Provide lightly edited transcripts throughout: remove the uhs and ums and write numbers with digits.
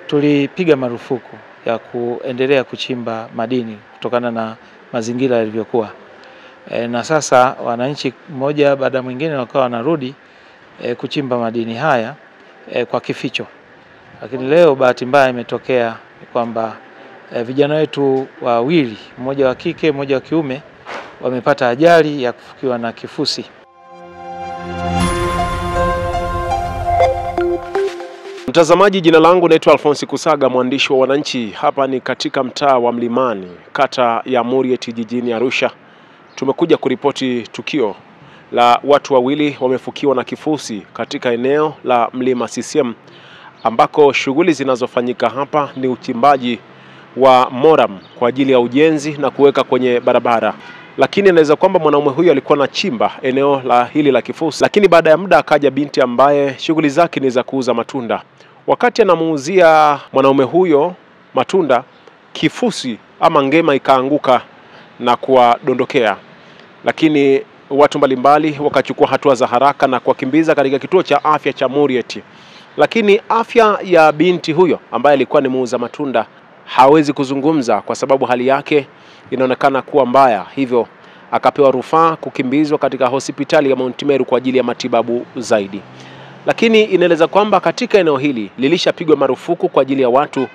tulipiga marufuku ya kuendelea kuchimba madini kutokana na mazingira yalivyokuwa. Na sasa wananchi mmoja baada mwingine wakawa wanarudi kuchimba madini haya kwa kificho. Lakini leo bahati mbaya imetokea kwamba vijana wetu wawili, mmoja wa kike, mmoja wa kiume, wamepata ajali ya kufukiwa na kifusi. Mtazamaji, jina langu naitwa Alphonse Kusaga, mwandishi wa Wananchi. Hapa ni katika mtaa wa Mlimani, kata ya Murieti, jijini Arusha. Tumekuja kuripoti tukio la watu wawili wamefukiwa na kifusi katika eneo la Mlima CCM, ambako shughuli zinazofanyika hapa ni uchimbaji wa moram kwa ajili ya ujenzi na kuweka kwenye barabara. Lakini inaweza kwamba mwanaume huyu alikuwa anachimba eneo la hili la kifusi, lakini baada ya muda akaja binti ambaye shughuli zake ni za kuuza matunda. Wakati anamuuzia mwanaume huyo matunda, kifusi ama ngema ikaanguka na kuwadondokea. Lakini watu mbalimbali wakachukua hatua za haraka na kuwakimbiza katika kituo cha afya cha Murieti. Lakini afya ya binti huyo ambaye alikuwa ni muuza matunda hawezi kuzungumza kwa sababu hali yake inaonekana kuwa mbaya, hivyo akapewa rufaa kukimbizwa katika hospitali ya Mount Meru kwa ajili ya matibabu zaidi. Lakini inaeleza kwamba katika eneo hili lilishapigwa marufuku kwa ajili ya watu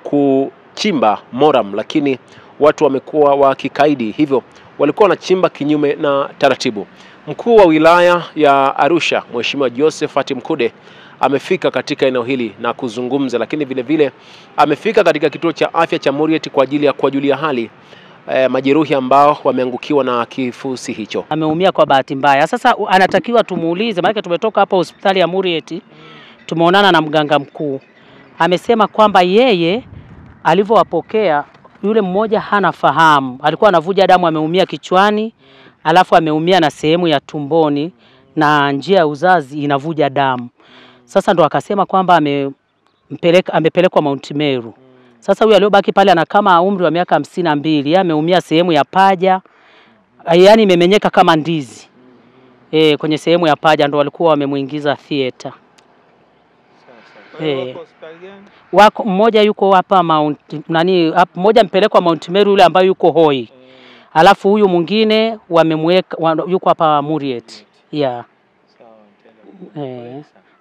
kuchimba moram, lakini watu wamekuwa wakikaidi, hivyo walikuwa wanachimba kinyume na taratibu. Mkuu wa wilaya ya Arusha, Mheshimiwa Josephat Mkude, amefika katika eneo hili na kuzungumza, lakini vile vile amefika katika kituo cha afya cha Murieti kwa ajili ya kuwajulia hali majeruhi ambao wameangukiwa na kifusi hicho. Ameumia kwa bahati mbaya. Sasa anatakiwa tumuulize, maana tumetoka hapa hospitali ya Murieti, tumeonana na mganga mkuu. Amesema kwamba yeye alivyowapokea yule mmoja hana fahamu. Alikuwa anavuja damu, ameumia kichwani, alafu ameumia na sehemu ya tumboni na njia ya uzazi inavuja damu. Sasa ndo akasema kwamba amepelekwa Mount Meru. Sasa huyu aliyobaki pale ana kama umri wa miaka 52, yeye ameumia sehemu ya paja, yani imemenyeka kama ndizi. Kwenye sehemu ya paja ndo walikuwa wamemuingiza theater. Wako mmoja yuko hapa mmoja mpelekwa Mount Meru, yule ambaye yuko hoi. Alafu huyu mwingine wamemweka yuko hapa Murieti.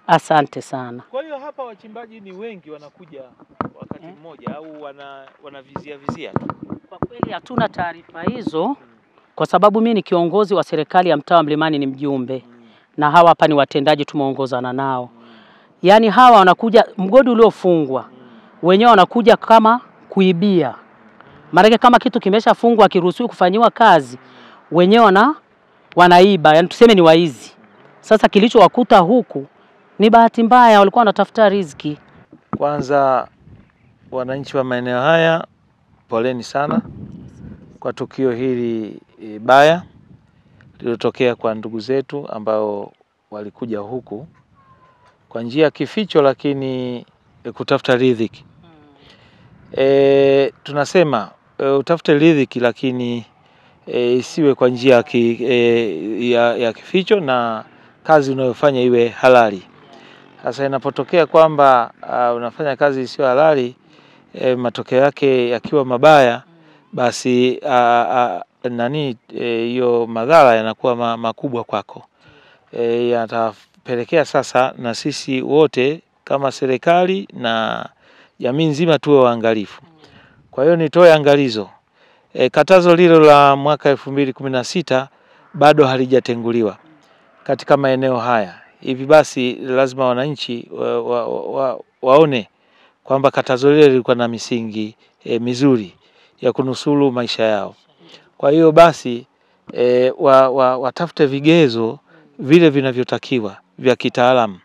Asante sana. Kwa hiyo hapa wachimbaji ni wengi wanakuja wakati mmoja au wanavizia? Kwa kweli hatuna taarifa hizo, kwa sababu mimi ni kiongozi wa serikali ya mtaa wa Mlimani, ni mjumbe. Na hawa hapa ni watendaji tumeongozana nao. Yaani hawa wanakuja mgodi uliofungwa. Wenyewe wanakuja kama kuibia. Maana kama kitu kimeshafungwa kiruhusiwi kufanywa kazi, wenyewe wanaiba, yani tuseme ni waizi. Sasa kilichowakuta huku ni bahati mbaya, walikuwa wanatafuta riziki. Kwanza wananchi wa maeneo haya, poleni sana kwa tukio hili baya lililotokea kwa ndugu zetu ambao walikuja huku kwa njia kificho, lakini kutafuta riziki. Tunasema utafute riziki, lakini isiwe kwa njia ya kificho, na kazi unayofanya iwe halali. Sasa inapotokea kwamba unafanya kazi isiyo halali, matokeo yake yakiwa mabaya, basi hiyo madhara yanakuwa makubwa kwako. Yatapelekea sasa na sisi wote kama serikali na jamii nzima tuwe waangalifu. Kwa hiyo nitoe angalizo. Katazo lilo la mwaka 2016 bado halijatenguliwa katika maeneo haya. Hivi basi lazima wananchi waone kwamba katazo lile lilikuwa na misingi mizuri ya kunusuru maisha yao. Kwa hiyo basi watafute vigezo vile vinavyotakiwa vya kitaalamu.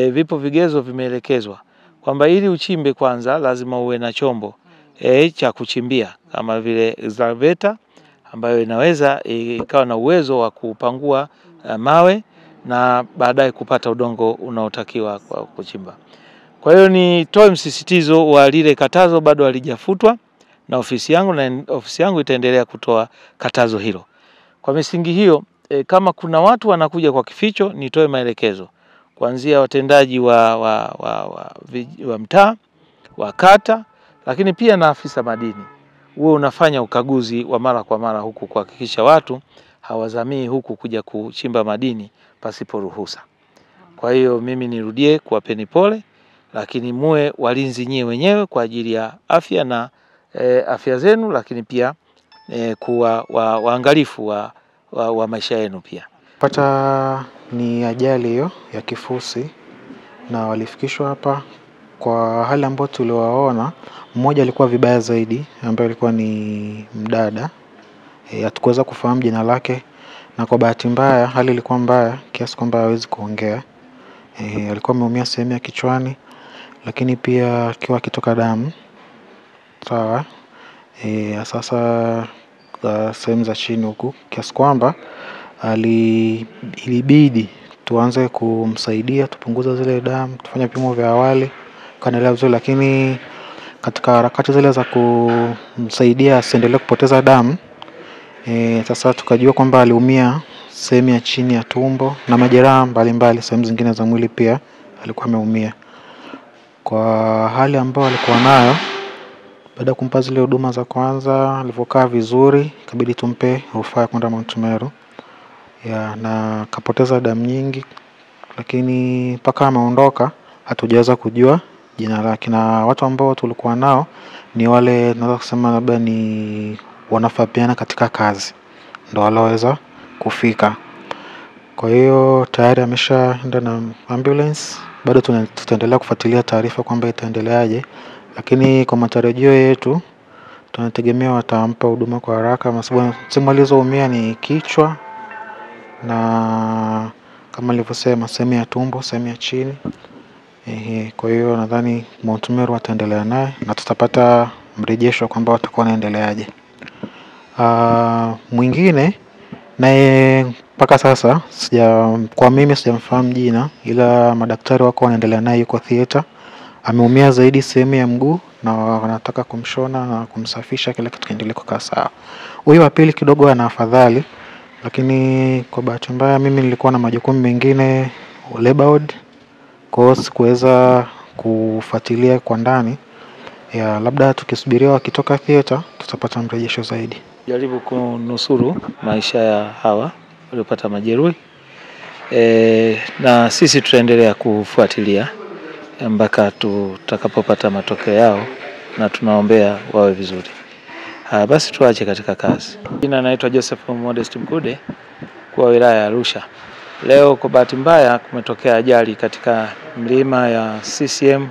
Vipo vigezo vimeelekezwa kwamba ili uchimbe kwanza lazima uwe na chombo cha kuchimbia kama vile excavator ambayo inaweza ikawa na uwezo wa kupangua mawe na baadaye kupata udongo unaotakiwa kwa kuchimba. Kwa hiyo nitoe msisitizo wa lile katazo bado halijafutwa na ofisi yangu itaendelea kutoa katazo hilo. Kwa misingi hiyo kama kuna watu wanakuja kwa kificho, nitoe maelekezo kuanzia watendaji wa mtaa, wa kata, lakini pia na afisa madini uwe unafanya ukaguzi wa mara kwa mara huku kuhakikisha watu hawazamii huku kuja kuchimba madini pasipo ruhusa. Kwa hiyo mimi nirudie kuwapeni pole, lakini muwe walinzi nyewe wenyewe kwa ajili ya afya na afya zenu, lakini pia kuwa waangalifu wa maisha yenu pia. Pata ni ajali hiyo ya kifusi na walifikishwa hapa. Kwa hali ambayo tuliwaona, mmoja alikuwa vibaya zaidi ambaye alikuwa ni mdada. Hatukuweza kufahamu jina lake, na kwa bahati mbaya hali ilikuwa mbaya kiasi kwamba hawezi kuongea. Alikuwa ameumia sehemu ya kichwani, lakini pia akiwa akitoka damu. Sawa. Sasa sehemu za chini huku kiasi kwamba ilibidi tuanze kumsaidia, tupunguza zile damu, tufanye vipimo vya awali kaendelea vizuri, lakini katika harakati zile za kumsaidia asiendelee kupoteza damu, sasa tukajua kwamba aliumia sehemu ya chini ya tumbo na majeraha mbalimbali sehemu zingine za mwili pia alikuwa ameumia. Kwa hali ambayo alikuwa nayo, baada ya kumpa zile huduma za kwanza, alivyokaa vizuri, ikabidi tumpe rufaa kwenda Mount Meru. Na kapoteza damu nyingi, lakini mpaka ameondoka hatujaweza kujua jina lake. Na watu ambao tulikuwa nao ni wale naweza kusema labda ni wanafabiana katika kazi, ndio waloweza kufika. Kwa hiyo tayari ameshaenda na ambulance. Bado tutaendelea kufuatilia taarifa kwamba itaendeleaje, lakini kwa matarajio yetu tunategemea watampa huduma kwa haraka, kwa sababu sehemu alizoumia ni kichwa na kama nilivyosema sehemu ya tumbo, sehemu ya chini. Kwa hiyo nadhani Mount Meru wataendelea naye na tutapata mrejesho kwamba watakuwa wanaendeleaje. Mwingine naye mpaka sasa kwa mimi sijamfahamu jina, ila madaktari wako wanaendelea naye, yuko theater. Ameumia zaidi sehemu ya mguu na wanataka kumshona na kumsafisha, kila kitu kiendelee kukaa sawa. Huyu wa pili kidogo ana afadhali, lakini kwa bahati mbaya mimi nilikuwa na majukumu mengine labor ward, kwa hiyo sikuweza kufuatilia kwa ndani. Labda tukisubiria wakitoka theater tutapata mrejesho zaidi. Jaribu kunusuru maisha ya hawa waliopata majeruhi, na sisi tutaendelea kufuatilia mpaka tutakapopata matokeo yao, na tunaombea wawe vizuri. Basi tuache katika kazi. Jina naitwa Joseph Modest Mkude kwa wilaya ya Arusha. Leo kwa bahati mbaya kumetokea ajali katika mlima ya CCM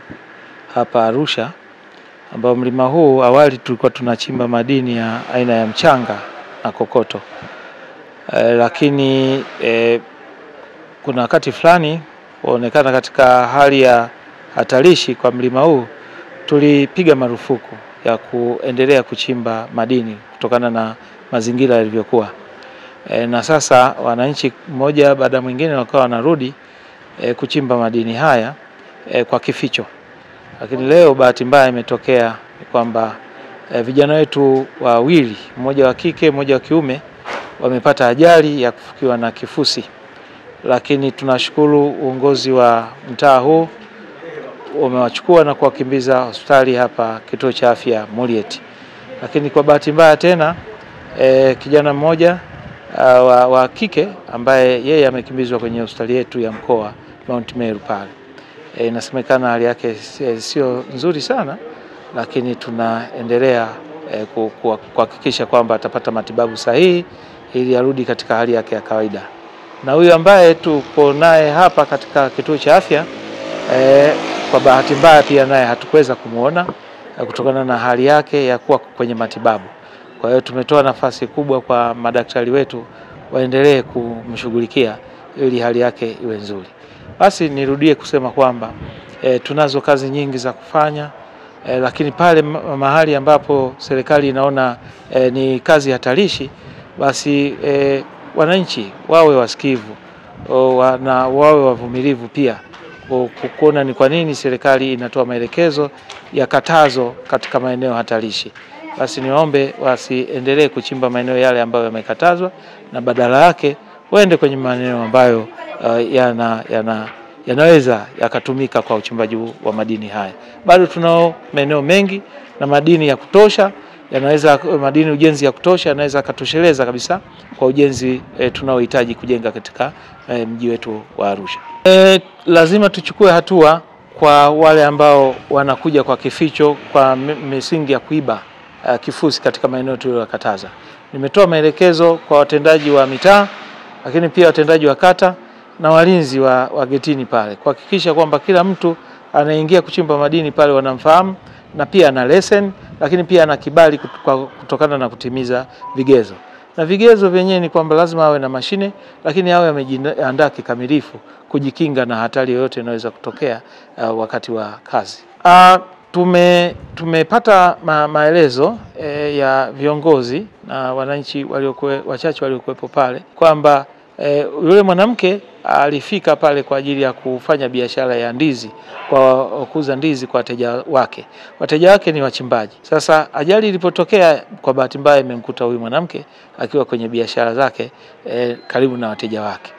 hapa Arusha, ambao mlima huu awali tulikuwa tunachimba madini ya aina ya mchanga na kokoto. Lakini kuna wakati fulani kuonekana katika hali ya hatarishi kwa mlima huu, tulipiga marufuku ya kuendelea kuchimba madini kutokana na mazingira yalivyokuwa. Na sasa wananchi mmoja baada mwingine wakawa wanarudi kuchimba madini haya kwa kificho. Lakini leo bahati mbaya imetokea kwamba vijana wetu wawili, mmoja wa kike mmoja wa kiume, wamepata ajali ya kufukiwa na kifusi. Lakini tunashukuru uongozi wa mtaa huu umewachukua na kuwakimbiza hospitali hapa kituo cha afya Murieti. Lakini kwa bahati mbaya tena kijana mmoja wa kike ambaye yeye amekimbizwa kwenye hospitali yetu ya mkoa Mount Meru pale. Inasemekana hali yake sio nzuri sana, lakini tunaendelea kuhakikisha kwamba atapata matibabu sahihi ili arudi katika hali yake ya kawaida. Na huyu ambaye tuko naye hapa katika kituo cha afya, kwa bahati mbaya pia naye hatukuweza kumuona kutokana na hali yake ya kuwa kwenye matibabu. Kwa hiyo tumetoa nafasi kubwa kwa madaktari wetu waendelee kumshughulikia ili hali yake iwe nzuri. Basi nirudie kusema kwamba tunazo kazi nyingi za kufanya, lakini pale mahali ambapo serikali inaona ni kazi hatarishi, basi wananchi wawe wasikivu na wawe wavumilivu pia kuona ni kwa nini serikali inatoa maelekezo ya katazo katika maeneo hatarishi. Basi niombe wasiendelee kuchimba maeneo yale ambayo yamekatazwa, na badala yake waende kwenye maeneo ambayo yanaweza yakatumika kwa uchimbaji wa madini haya. Bado tunao maeneo mengi na madini ya kutosha, madini ujenzi ya kutosha yanaweza katosheleza kabisa kwa ujenzi tunaohitaji kujenga katika mji wetu wa Arusha. Lazima tuchukue hatua kwa wale ambao wanakuja kwa kificho kwa misingi ya kuiba kifusi katika maeneo tuliyokataza. Nimetoa maelekezo kwa watendaji wa mitaa, lakini pia watendaji wa kata na walinzi wa getini pale kuhakikisha kwamba kila mtu anaingia kuchimba madini pale wanamfahamu, na pia ana leseni, lakini pia ana kibali kutokana na kutimiza vigezo. Na vigezo vyenyewe ni kwamba lazima awe na mashine, lakini awe amejiandaa kikamilifu kujikinga na hatari yoyote inaweza kutokea wakati wa kazi. Tumepata maelezo ya viongozi na wananchi wachache waliokuwepo pale kwamba yule mwanamke alifika pale kwa ajili ya kufanya biashara ya ndizi, kwa kuuza ndizi kwa wateja wake. Wateja wake ni wachimbaji. Sasa ajali ilipotokea, kwa bahati mbaya imemkuta huyu mwanamke akiwa kwenye biashara zake karibu na wateja wake.